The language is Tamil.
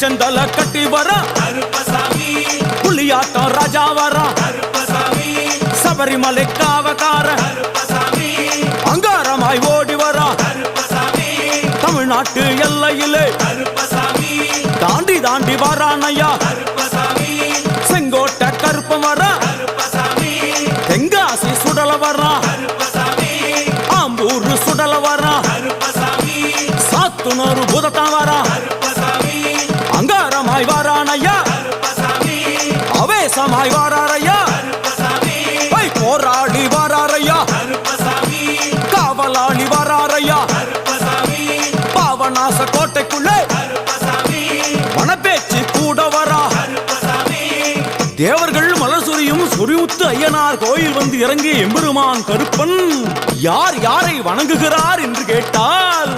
செந்தல கட்டி வர புலியாட்டம் ராஜா வர சபரிமலை காவக்கார அங்காரமாய் ஓடி வர தமிழ்நாட்டு எல்லையிலே தாண்டி தாண்டி வரானையா செங்கோட்டை கருப்பம் வர தெங்காசி சுடல வர ஆம்பூர் சுடல வர சாத்துனூறு புதத்தான் வர அங்காரமாய் வாரானையா அவேசமாய் வாராரையா போராடி வாராரையா காவலாளி வாராரையா பாவநாச கோட்டைக்குள்ளே வனப்பேச்சு கூட வரா தேவர்கள் மலர் சொரியும் சொரிமுத்து ஐயனார் கோயில் வந்து இறங்கிய எம்பெருமான் கருப்பன் யார் யாரை வணங்குகிறார் என்று கேட்டால்